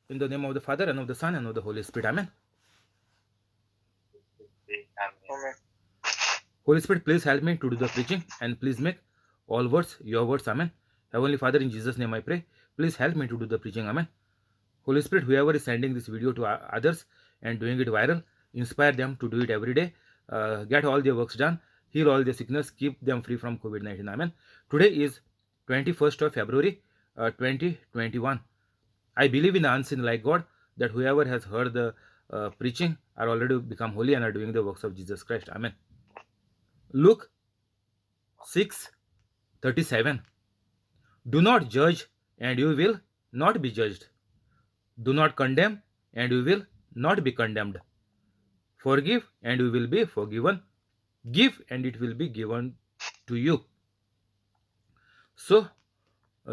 In the name of the Father, and of the Son, and of the Holy Spirit. Amen. Amen. Holy Spirit, please help me to do the preaching, and please make all words your words. Amen. Heavenly Father, in Jesus' name I pray. Please help me to do the preaching. Amen. Holy Spirit, whoever is sending this video to others and doing it viral, inspire them to do it every day. Get all their works done. Heal all their sickness. Keep them free from COVID-19. Amen. Today is 21st of February, 2021. I believe in the unseen like God, that whoever has heard the preaching are already become holy and are doing the works of Jesus Christ. Amen. Luke 6:37. Do not judge, and you will not be judged. Do not condemn, and you will not be condemned. Forgive, and you will be forgiven. Give, and it will be given to you. So,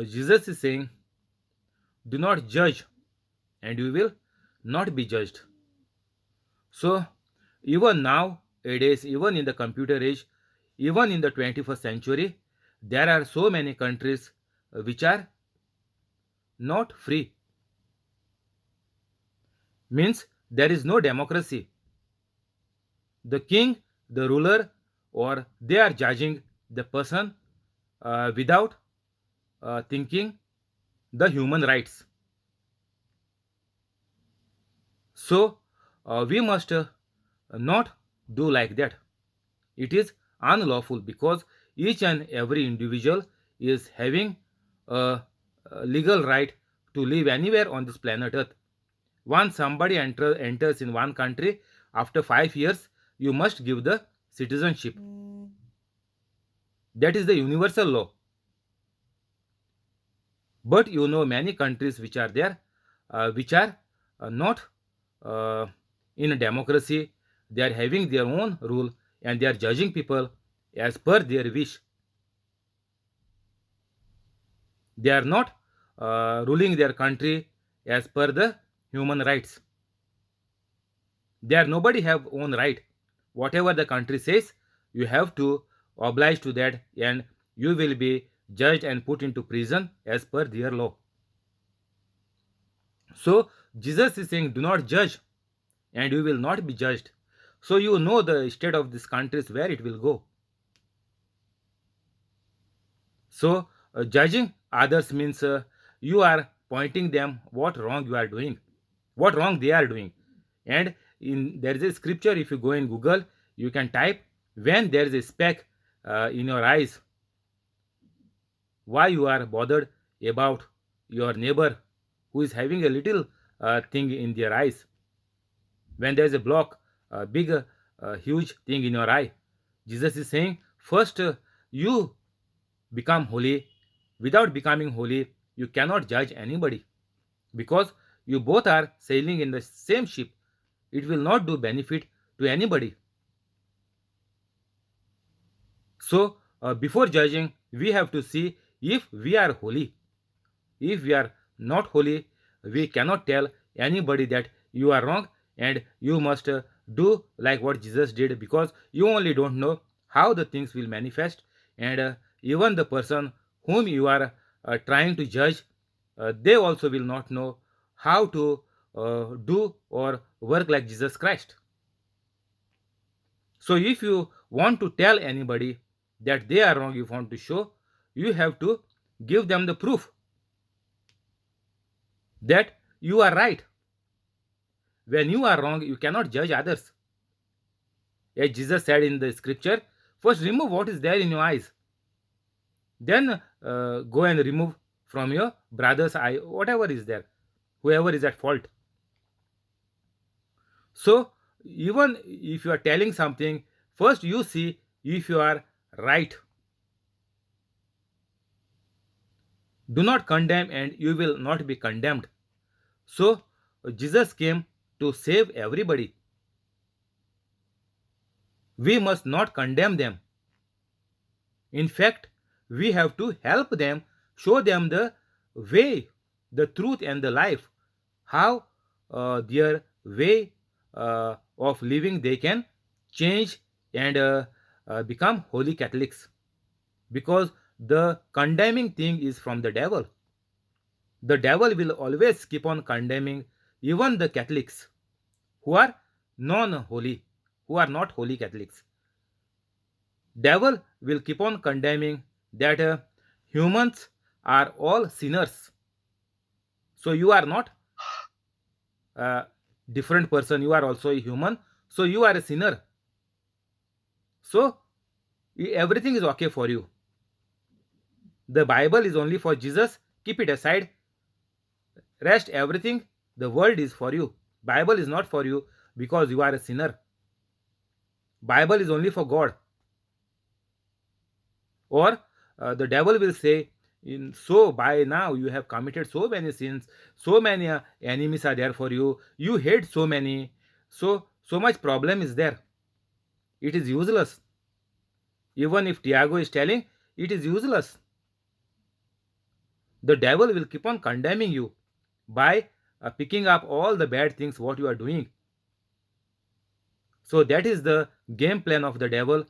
Jesus is saying, do not judge, and you will not be judged. So, even nowadays, even in the computer age, even in the 21st century, there are so many countries which are not free. Means there is no democracy. The king, the ruler, or they are judging the person without thinking the human rights. So we must not do like that. It is unlawful because each and every individual is having a legal right to live anywhere on this planet Earth. Once somebody enters in one country, after 5 years, you must give the citizenship. That is the universal law. But you know many countries which are there, which are not uh, in a democracy. They are having their own rule and they are judging people as per their wish. They are not ruling their country as per the human rights. There nobody have own right. Whatever the country says, you have to oblige to that, and you will be judged and put into prison as per their law. So Jesus is saying, do not judge, and you will not be judged. So you know the state of this country is where it will go. So judging others means you are pointing them what wrong you are doing, what wrong they are doing. And in there is a scripture, if you go in Google, you can type, when there is a speck in your eyes, why you are bothered about your neighbor who is having a little thing in their eyes. When there is a block, a big huge thing in your eye, Jesus is saying, first you become holy. Without becoming holy, you cannot judge anybody, because you both are sailing in the same ship. It will not do benefit to anybody. So before judging, we have to see if we are holy. If we are not holy, we cannot tell anybody that you are wrong and you must do like what Jesus did, because you only don't know how the things will manifest. And even the person whom you are trying to judge, they also will not know how to do or work like Jesus Christ. So if you want to tell anybody that they are wrong, you want to show, you have to give them the proof that you are right. When you are wrong, you cannot judge others. As Jesus said in the scripture, first remove what is there in your eyes. Then go and remove from your brother's eye whatever is there, whoever is at fault. So even if you are telling something, first you see if you are right. Do not condemn and you will not be condemned. So Jesus came to save everybody. We must not condemn them. In fact, we have to help them, show them the way, the truth, and the life, how their way of living they can change and become holy Catholics. Because the condemning thing is from the devil. The devil will always keep on condemning even the Catholics who are non-holy, who are not holy Catholics. Devil will keep on condemning that humans are all sinners. So you are not a different person, you are also a human. So you are a sinner. So everything is okay for you. The Bible is only for Jesus. Keep it aside. Rest everything. The world is for you. Bible is not for you because you are a sinner. Bible is only for God. Or the devil will say, so by now you have committed so many sins, so many enemies are there for you, you hate so many, so much problem is there. It is useless. Even if Tiago is telling, it is useless. The devil will keep on condemning you by picking up all the bad things what you are doing. So that is the game plan of the devil,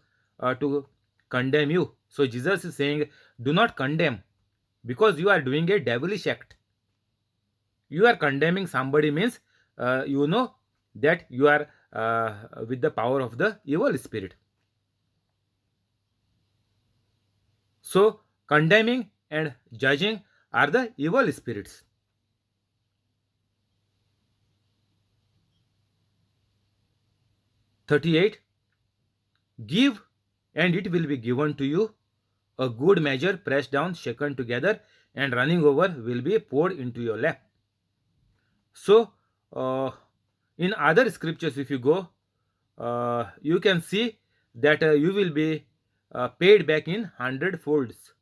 to condemn you. So Jesus is saying, do not condemn, because you are doing a devilish act. You are condemning somebody means you know that you are with the power of the evil spirit. So condemning and judging are the evil spirits. 38. Give, and it will be given to you. A good measure, pressed down, shaken together, and running over, will be poured into your lap. So, in other scriptures, if you go, you can see that you will be paid back in 100 folds.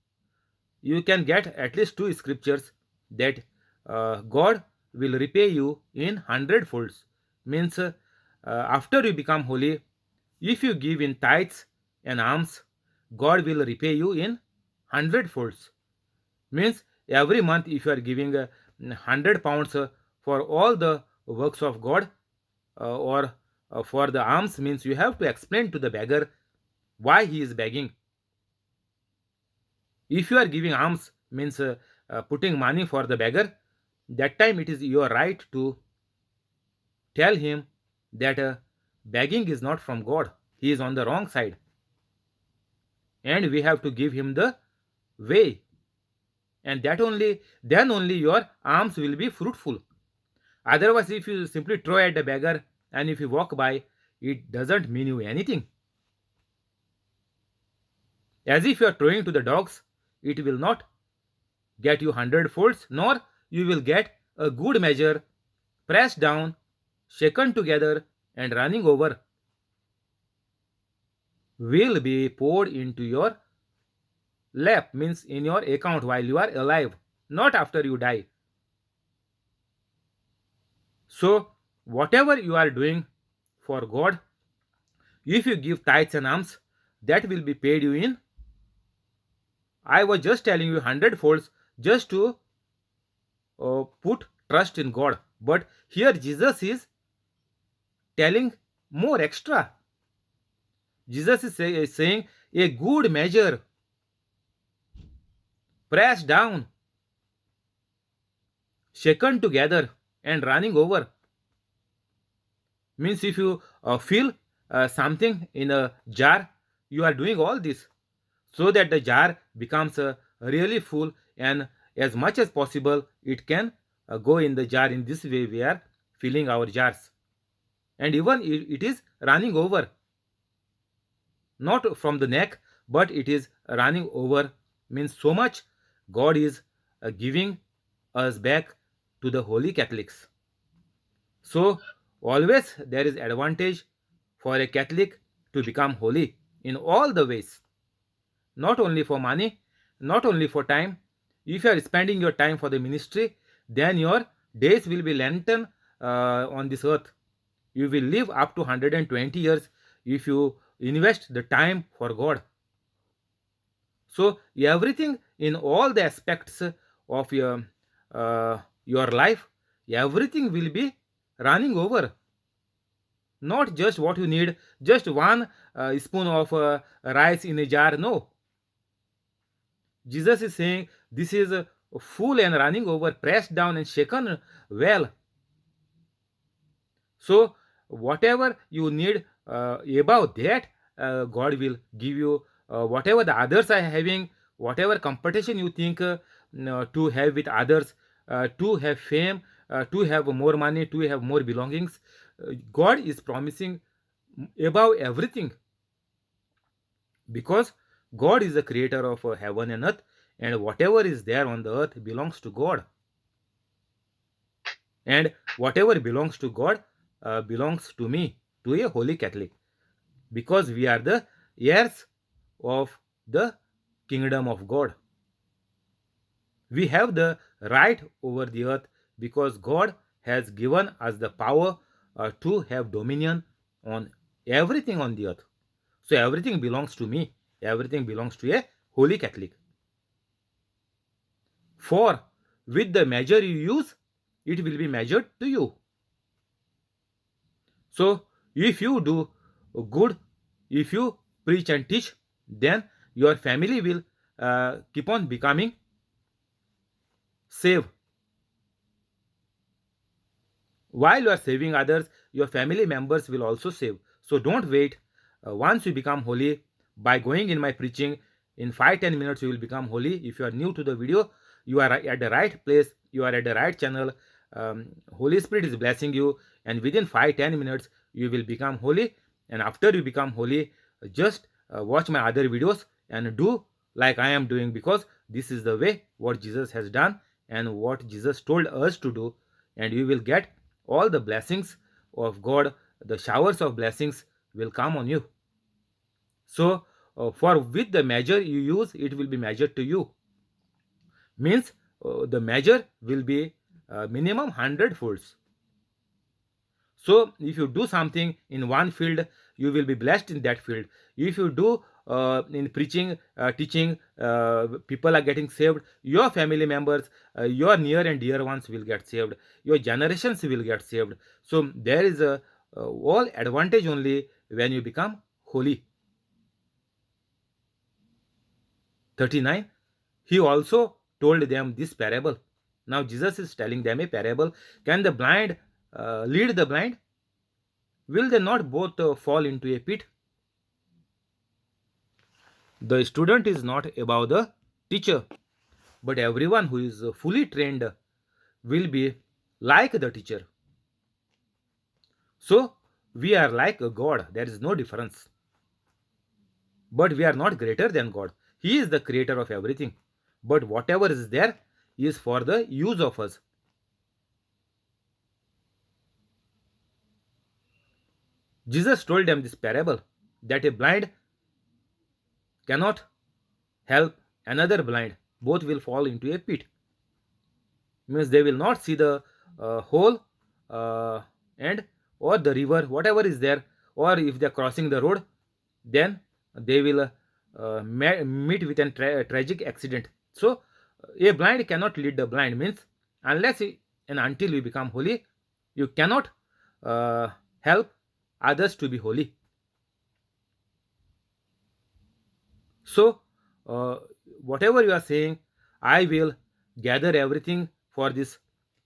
You can get at least 2 scriptures that God will repay you in 100 folds. Means after you become holy, if you give in tithes and alms, God will repay you in 100 folds. Means every month, if you are giving 100 pounds for all the works of God, or for the alms, means you have to explain to the beggar why he is begging. If you are giving alms, means putting money for the beggar, that time it is your right to tell him that begging is not from God. He is on the wrong side. And we have to give him the way. And then only your alms will be fruitful. Otherwise, if you simply throw at the beggar and if you walk by, it doesn't mean you anything. As if you are throwing to the dogs, it will not get you 100 folds, nor you will get a good measure, pressed down, shaken together, and running over, will be poured into your lap, means in your account while you are alive, not after you die. So, whatever you are doing for God, if you give tithes and alms, that will be paid you in. I was just telling you 100 folds just to put trust in God. But here Jesus is telling more extra. Jesus is saying a good measure, pressed down, shaken together, and running over. Means if you fill something in a jar, you are doing all this so that the jar becomes really full, and as much as possible it can go in the jar. In this way we are filling our jars, and even it is running over, not from the neck, but it is running over. Means so much God is giving us back to the holy Catholics. So always there is advantage for a Catholic to become holy in all the ways, not only for money, not only for time. If you are spending your time for the ministry, then your days will be lengthened on this earth. You will live up to 120 years if you invest the time for God. So everything in all the aspects of your life, everything will be running over. Not just what you need, just one spoon of rice in a jar. No. Jesus is saying this is full and running over, pressed down and shaken well. So, whatever you need above that, God will give you. Whatever the others are having, whatever competition you think to have with others, to have fame, to have more money, to have more belongings, God is promising above everything, because God is the creator of heaven and earth, and whatever is there on the earth belongs to God, and whatever belongs to God belongs to me, to a holy Catholic, because we are the heirs of the kingdom of God. We have the right over the earth because God has given us the power to have dominion on everything on the earth. So everything belongs to me, everything belongs to a holy Catholic. For with the measure you use, it will be measured to you. So if you do good, if you preach and teach, then your family will keep on becoming saved. While you are saving others, your family members will also save. So don't wait. Once you become holy by going in my preaching, in 5-10 minutes you will become holy. If you are new to the video, you are at the right place, you are at the right channel. Holy Spirit is blessing you, and within 5-10 minutes you will become holy. And after you become holy, just watch my other videos and do like I am doing, because this is the way what Jesus has done and what Jesus told us to do, and you will get all the blessings of God. The showers of blessings will come on you. So for with the measure you use, it will be measured to you. Means the measure will be minimum 100 folds. So if you do something in one field, you will be blessed in that field. If you do in preaching, teaching, people are getting saved. Your family members, your near and dear ones will get saved. Your generations will get saved. So there is a all advantage only when you become holy. 39. He also told them this parable. Now Jesus is telling them a parable. Can the blind lead the blind? Will they not both fall into a pit? The student is not above the teacher, but everyone who is fully trained will be like the teacher. So we are like a God, there is no difference. But we are not greater than God. He is the creator of everything. But whatever is there is for the use of us. Jesus told them this parable that a blind cannot help another blind. Both will fall into a pit. Means they will not see the hole and or the river, whatever is there, or if they are crossing the road, then they will meet with a tragic accident. So a blind cannot lead the blind, means unless and until you become holy, you cannot help others to be holy. So uh, whatever you are saying, I will gather everything for this,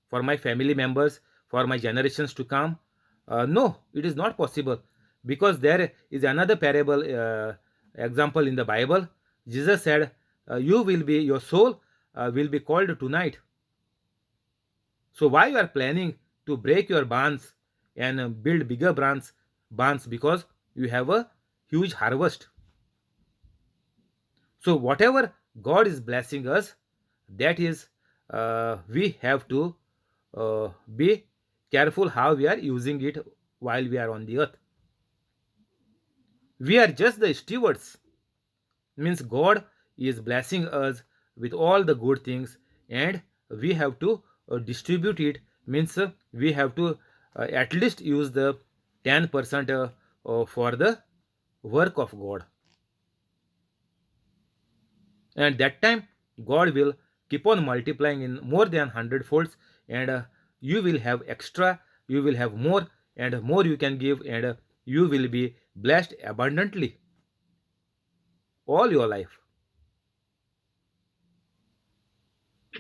for my family members, for my generations to come. No, it is not possible, because there is another parable example in the Bible. Jesus said, "You will be your soul will be called tonight." So why you are planning to break your bonds and build bigger bonds, because you have a huge harvest. So whatever God is blessing us, that is we have to be careful how we are using it while we are on the earth. We are just the stewards. Means God is blessing us with all the good things, and we have to distribute it. Means we have to at least use the 10% for the work of God, and that time God will keep on multiplying in more than 100 folds, and you will have extra, you will have more, and more you can give, and you will be blessed abundantly all your life.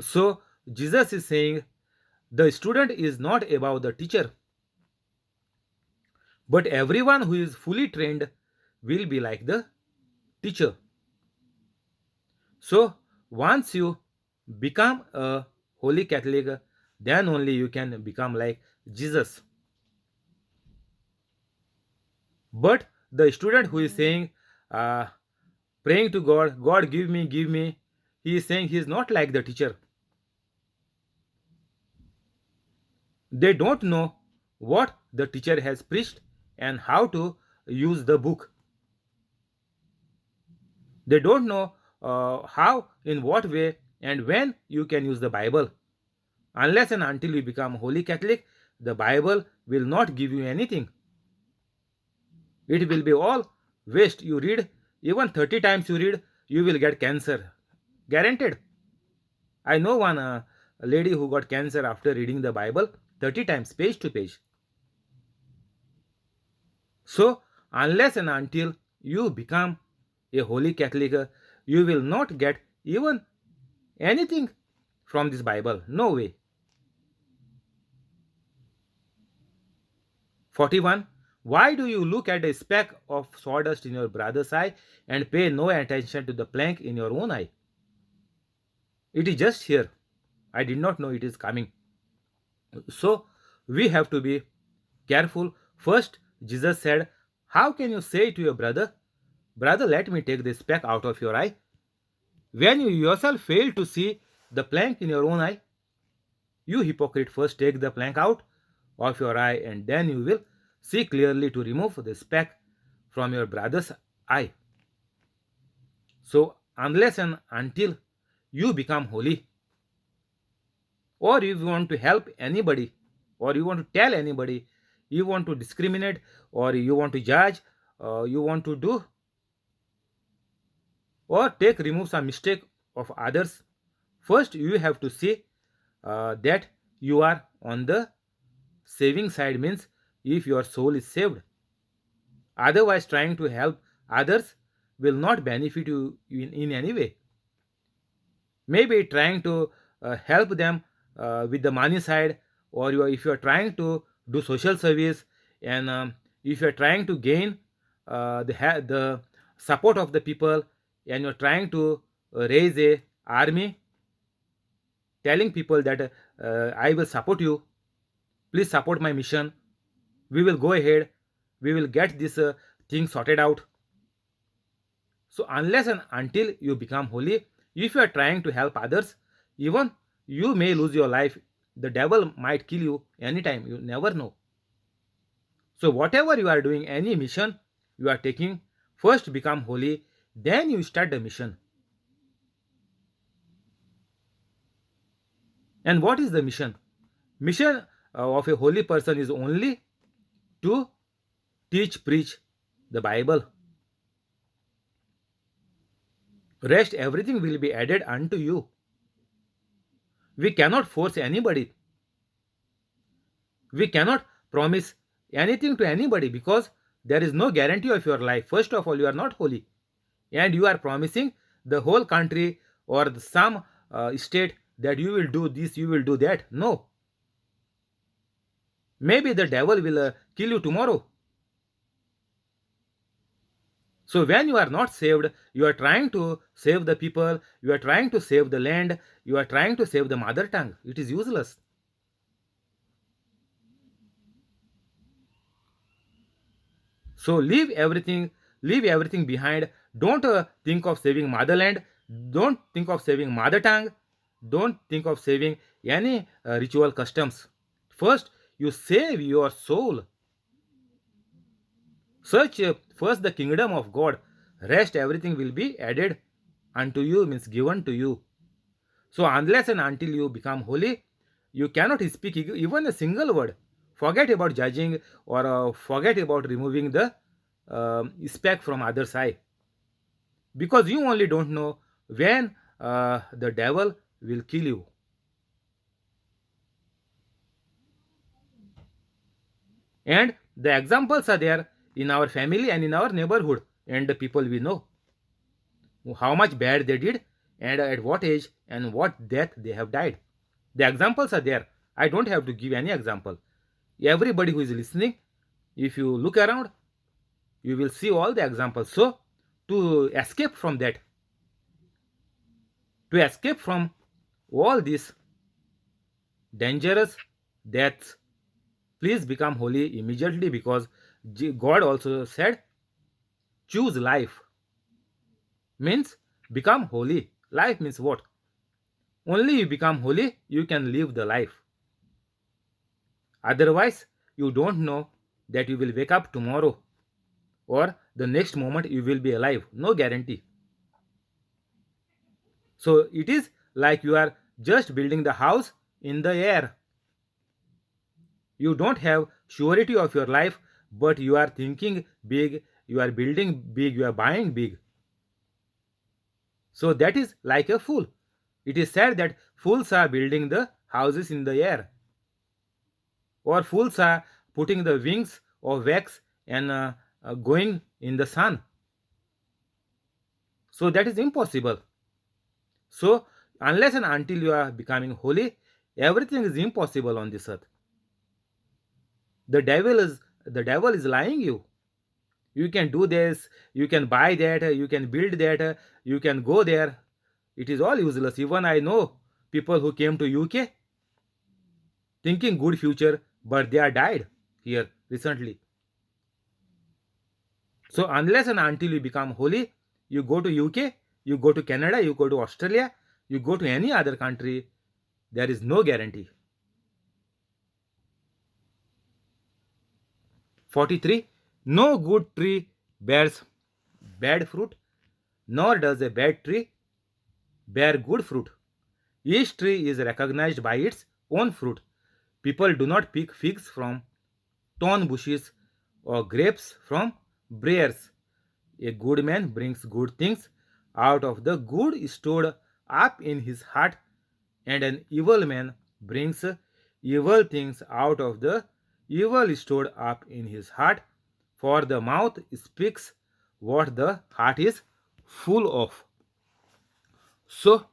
So Jesus is saying the student is not above the teacher, but everyone who is fully trained will be like the teacher. So once you become a holy Catholic, then only you can become like Jesus. But the student who is saying, uh, praying to God, God give me, he is saying he is not like the teacher. They don't know what the teacher has preached and how to use the book. They don't know how, in what way, and when you can use the Bible. Unless and until you become Holy Catholic, the Bible will not give you anything. It will be all waste. You read, even 30 times you read, you will get cancer. Guaranteed. I know one lady who got cancer after reading the Bible 30 times, page to page. So, unless and until you become a holy Catholic, you will not get even anything from this Bible. No way. 41. Why do you look at a speck of sawdust in your brother's eye and pay no attention to the plank in your own eye? It is just here. I did not know it is coming. So, we have to be careful. First, Jesus said, how can you say to your brother, brother, let me take the speck out of your eye, when you yourself fail to see the plank in your own eye? You hypocrite, first take the plank out of your eye, and then you will see clearly to remove the speck from your brother's eye. So, unless and until you become holy, or if you want to help anybody, or you want to tell anybody, you want to discriminate, or you want to judge, you want to do or take remove some mistake of others, first you have to see that you are on the saving side, means if your soul is saved. Otherwise, trying to help others will not benefit you in any way. Maybe trying to help them with the money side, or if you are trying to do social service, and if you are trying to gain the support of the people, and you're trying to raise a army, telling people that I will support you, please support my mission, we will go ahead, we will get this thing sorted out. So unless and until you become holy, if you are trying to help others, even you may lose your life. The devil might kill you anytime, you never know. So whatever you are doing, any mission you are taking, first become holy, then you start the mission. And what is the mission? Mission of a holy person is only to teach, preach the Bible. Rest, everything will be added unto you. We cannot force anybody. We cannot promise anything to anybody, because there is no guarantee of your life. First of all, you are not holy, and you are promising the whole country or some state that you will do this, you will do that. No. Maybe the devil will kill you tomorrow. So when you are not saved, you are trying to save the people, you are trying to save the land, you are trying to save the mother tongue. It is useless. So leave everything behind. Don't think of saving motherland. Don't think of saving mother tongue. Don't think of saving any ritual customs. First, you save your soul. Search first the kingdom of God. Rest, everything will be added unto you, means given to you. So unless and until you become holy, you cannot speak even a single word. Forget about judging, or forget about removing the speck from other side, because you only don't know when the devil will kill you. And the examples are there in our family and in our neighborhood, and the people we know how much bad they did, and at what age and what death they have died. The examples are there. I don't have to give any example. Everybody who is listening, if you look around, you will see all the examples. So, to escape from that, to escape from all these dangerous deaths, please become holy immediately, because God also said, choose life. Means become holy. Life means what? Only you become holy, you can live the life. Otherwise, you don't know that you will wake up tomorrow or the next moment you will be alive. No guarantee. So it is like you are just building the house in the air. You don't have surety of your life, but you are thinking big, you are building big, you are buying big. So that is like a fool. It is said that fools are building the houses in the air, or fools are putting the wings of wax and going in the sun. So that is impossible. So unless and until you are becoming holy, everything is impossible on this earth. The devil is lying you. You can do this, you can buy that, you can build that, you can go there. It is all useless. Even I know people who came to UK thinking good future, but they are died here recently. So unless and until you become holy, you go to UK, you go to Canada, you go to Australia, you go to any other country, there is no guarantee. 43. No good tree bears bad fruit, nor does a bad tree bear good fruit. Each tree is recognized by its own fruit. People do not pick figs from thorn bushes or grapes from briars. A good man brings good things out of the good stored up in his heart, and an evil man brings evil things out of the evil stored up in his heart. For the mouth speaks what the heart is full of. So,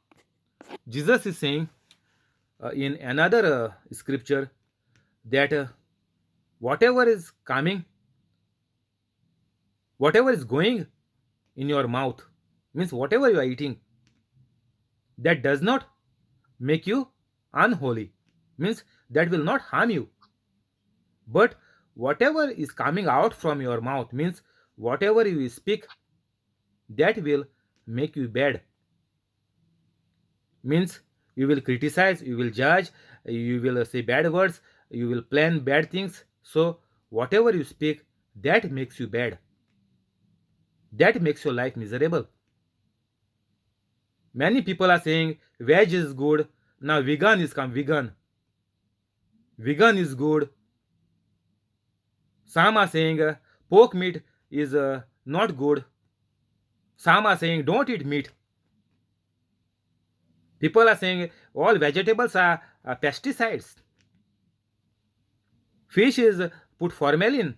Jesus is saying in another scripture that whatever is coming, whatever is going in your mouth, means whatever you are eating, that does not make you unholy, means that will not harm you. But whatever is coming out from your mouth, means whatever you speak, that will make you bad. Means you will criticize, you will judge, you will say bad words, you will plan bad things. So whatever you speak, that makes you bad, that makes your life miserable. Many people are saying veg is good, now vegan is come, vegan is good. Some are saying pork meat is not good. Some are saying don't eat meat. People are saying all vegetables are pesticides. Fish is put formalin.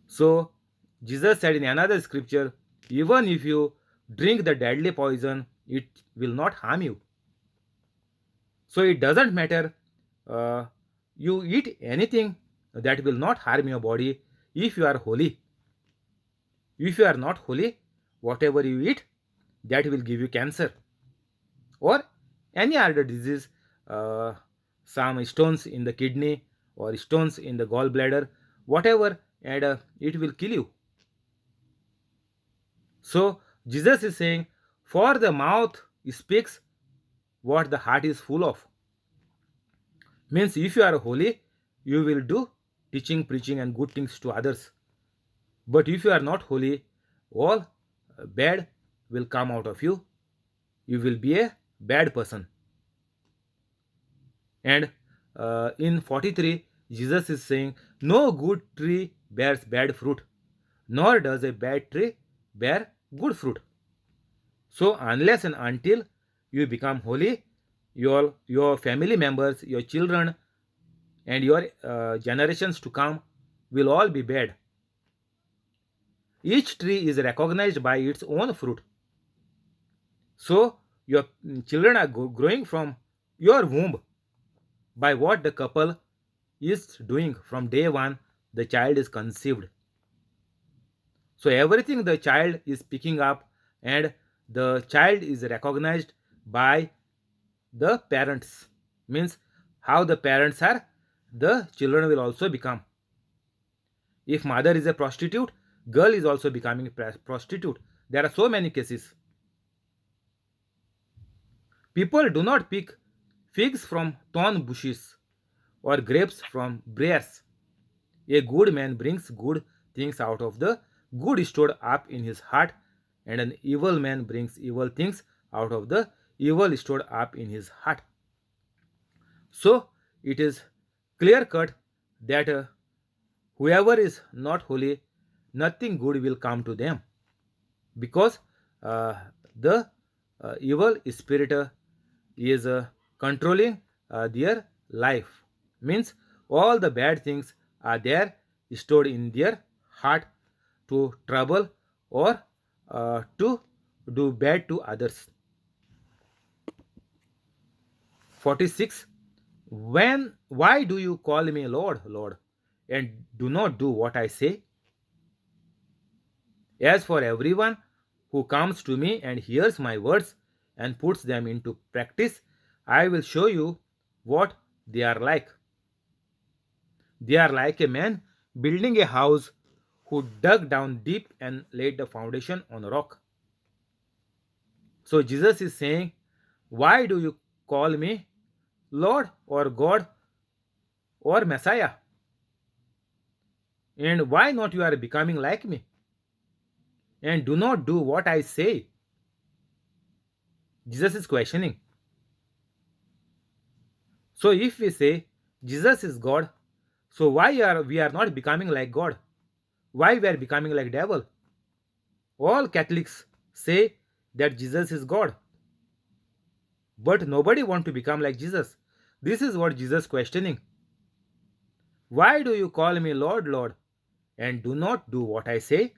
So Jesus said in another scripture, even if you drink the deadly poison, it will not harm you. So it doesn't matter uh, you eat anything that will not harm your body if you are holy. If you are not holy, whatever you eat, that will give you cancer or any other disease, uh, some stones in the kidney or stones in the gallbladder, whatever, and it will kill you. So Jesus is saying, for the mouth speaks what the heart is full of. Means if you are holy, you will do teaching, preaching, and good things to others. But if you are not holy, all bad will come out of you. You will be a bad person. And in 43, Jesus is saying, no good tree bears bad fruit, nor does a bad tree bear good fruit. So, unless and until you become holy, your family members, your children, and your generations to come will all be bad. Each tree is recognized by its own fruit. So your children are growing from your womb by what the couple is doing from day one the child is conceived. So everything the child is picking up and the child is recognized by the parents. Means how the parents are, the children will also become. If mother is a prostitute, girl is also becoming a prostitute. There are so many cases. People do not pick figs from thorn bushes or grapes from briars. A good man brings good things out of the good stored up in his heart, and an evil man brings evil things out of the evil stored up in his heart. So it is clear cut that whoever is not holy, nothing good will come to them because uh, the evil spirit is controlling their life. Means all the bad things are there stored in their heart to trouble or to do bad to others. 46. When why do you call me Lord, Lord, and do not do what I say? As for everyone who comes to me and hears my words and puts them into practice, I will show you what they are like. They are like a man building a house who dug down deep and laid the foundation on a rock. So Jesus is saying, why do you call me Lord or God or Messiah? And why not you are becoming like me? And do not do what I say. Jesus is questioning. So if we say Jesus is God, so why are we are not becoming like God? Why we are becoming like devil? All Catholics say that Jesus is God, but nobody want to become like Jesus. This is what Jesus questioning. Why do you call me Lord, Lord, and do not do what I say?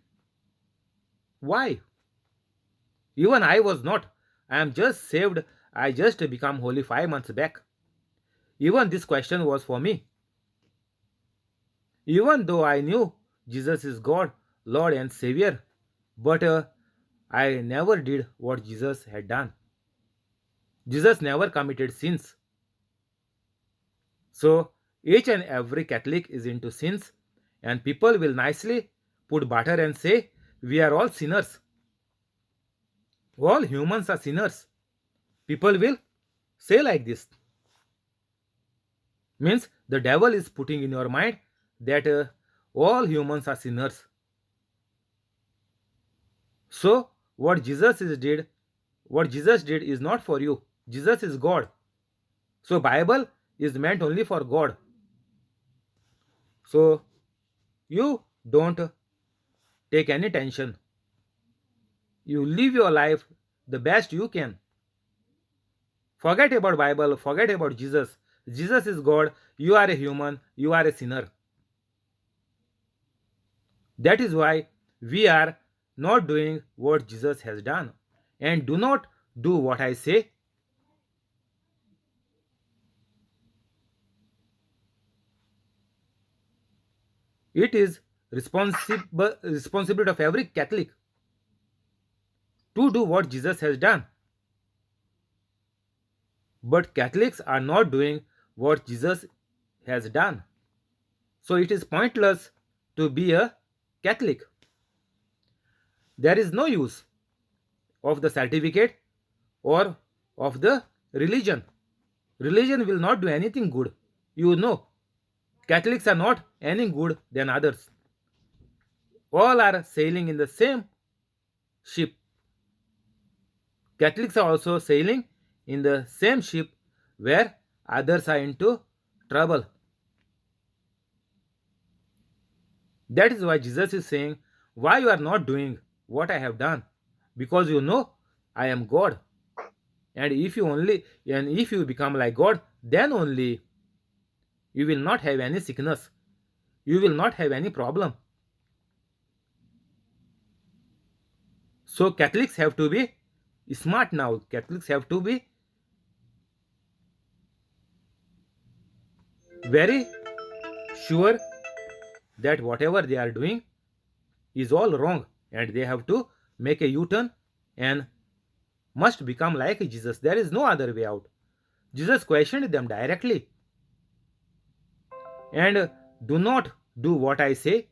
Why? Even I was not. I am just saved. I just become holy 5 months back. Even this question was for me. Even though I knew Jesus is God, Lord, and Savior, but I never did what Jesus had done. Jesus never committed sins. So each and every Catholic is into sins, and people will nicely put butter and say, we are all sinners. All humans are sinners. People will say like this. Means the devil is putting in your mind that all humans are sinners. So what Jesus did is not for you. Jesus is God. So Bible is meant only for God. So you don't take any tension. You live your life the best you can. Forget about Bible, forget about Jesus. Jesus is God, you are a human, you are a sinner. That is why we are not doing what Jesus has done. And do not do what I say. It is responsibility of every Catholic to do what Jesus has done. But Catholics are not doing what Jesus has done. So it is pointless to be a Catholic. There is no use of the certificate or of the religion. Religion will not do anything good. You know, Catholics are not any good than others. All are sailing in the same ship. Catholics are also sailing in the same ship where others are into trouble. That is why Jesus is saying, why you are not doing what I have done? Because you know I am God. And if you become like God, then only you will not have any sickness. You will not have any problem. So Catholics have to be smart now. Catholics have to be very sure that whatever they are doing is all wrong, and they have to make a U-turn and must become like Jesus. There is no other way out. Jesus questioned them directly, and do not do what I say.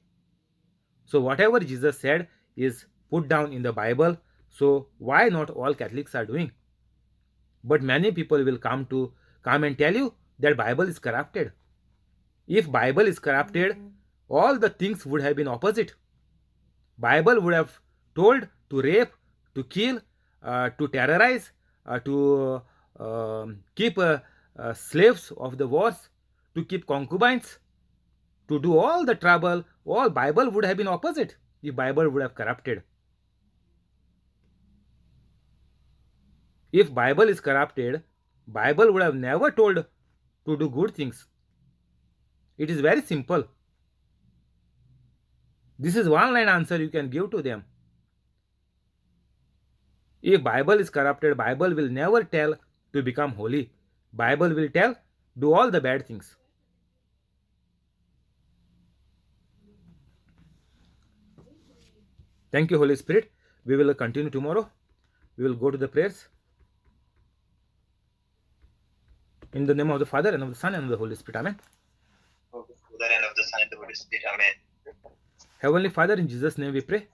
So whatever Jesus said is put down in the Bible. So why not all Catholics are doing? But many people will come and tell you that Bible is corrupted. If Bible is corrupted, all the things would have been opposite. Bible would have told to rape, to kill, to terrorize, to keep slaves of the wars, to keep concubines, to do all the trouble. All Bible would have been opposite if Bible would have corrupted. If Bible is corrupted, Bible would have never told to do good things. It is very simple. This is one line answer you can give to them. If Bible is corrupted, Bible will never tell to become holy. Bible will tell do all the bad things. Thank you, Holy Spirit. We will continue tomorrow. We will go to the prayers. In the name of the Father, and of the Son, and of the Holy Spirit. Amen. Of the Father, and of the Son, and the Holy Spirit. Amen. Heavenly Father, in Jesus' name we pray.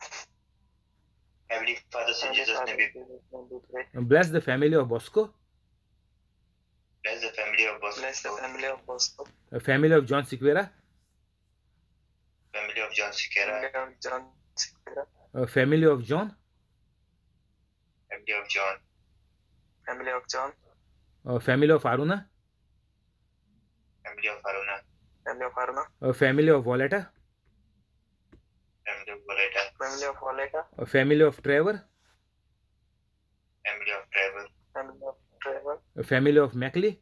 Heavenly Father, in Jesus' name we pray. And bless the family of Bosco, Bless the family of Bosco. Bless the family of Bosco. the family of John Sequeira, Family of John Sequeira. Family of John Sequeira. family of John, Family of John. Family of John. family of Aruna, Family of Aruna. Family of Aruna. family of Violeta, Family of Violeta. Family of Violeta. family of Trevor, Family of Trevor. Family of Trevor. family of Mackley,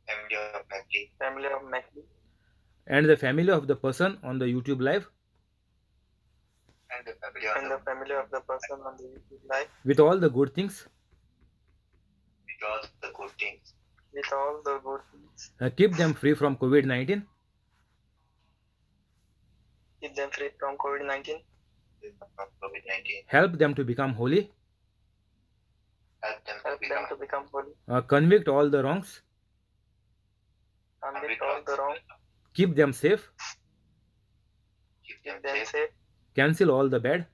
Family of Mackley. Family of Mackley. and the family of the person on the YouTube live, And the family of the person on the YouTube live. with all the good things. With all the good things. With all the good things. Keep them free from COVID-19. Keep them free from COVID-19. From COVID-19. Help them to become holy. Help them to become holy. Convict all the wrongs. Convict all the wrong. Keep them safe. Keep them safe. Cancel all the bad.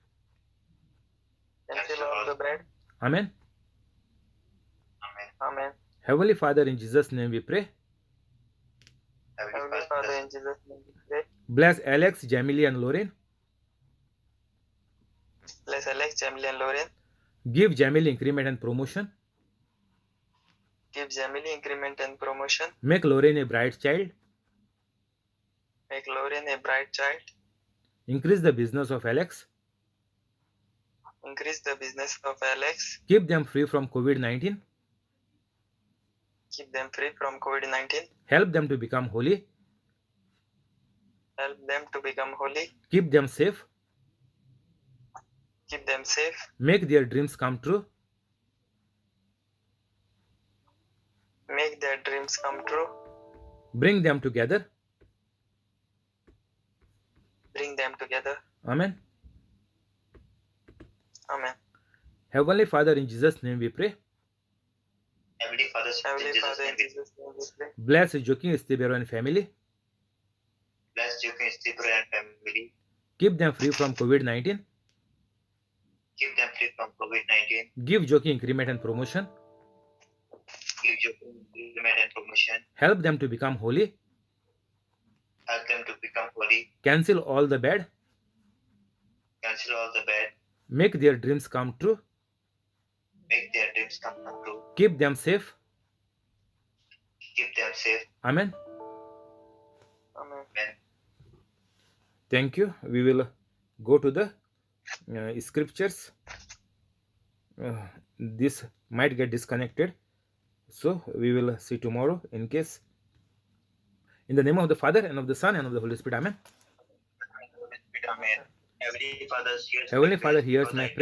Cancel all the bad. Amen. Amen. Amen. Heavenly Father, in Jesus' name we pray. Heavenly Father, in Jesus' name we pray. Bless Alex, Jamily, and Lauren. Bless Alex, Jamily, and Lauren. Give Jamily increment and promotion. Give Jamily increment and promotion. Make Lauren a bright child. Make Lauren a bright child. Increase the business of Alex. Increase the business of Alex. Keep them free from COVID-19. Keep them free from COVID-19. Help them to become holy. Help them to become holy. Keep them safe. Keep them safe. Make their dreams come true. Make their dreams come true. Bring them together. Bring them together. Amen. Amen. Heavenly Father, in Jesus' name we pray. Heavenly Father, in Jesus' name we pray. Bless Joaquin Estebero and family. Bless Joaquin Estebero and family. Keep them free from COVID-19. Keep them free from COVID-19. Give Joaquin increment and promotion. Give Joaquin increment and promotion. Help them to become holy. Help them to become holy. Cancel all the bad. Cancel all the bad. Make their dreams come true. Make their dreams come true. Keep them safe. Keep them safe. Amen. Amen. Thank you. We will go to the scriptures. This might get disconnected, so we will see tomorrow in case. In the name of the Father, and of the Son, and of the Holy Spirit. Amen. Amen. Heavenly Father hears Heavenly my Father prayers hears because my I prayer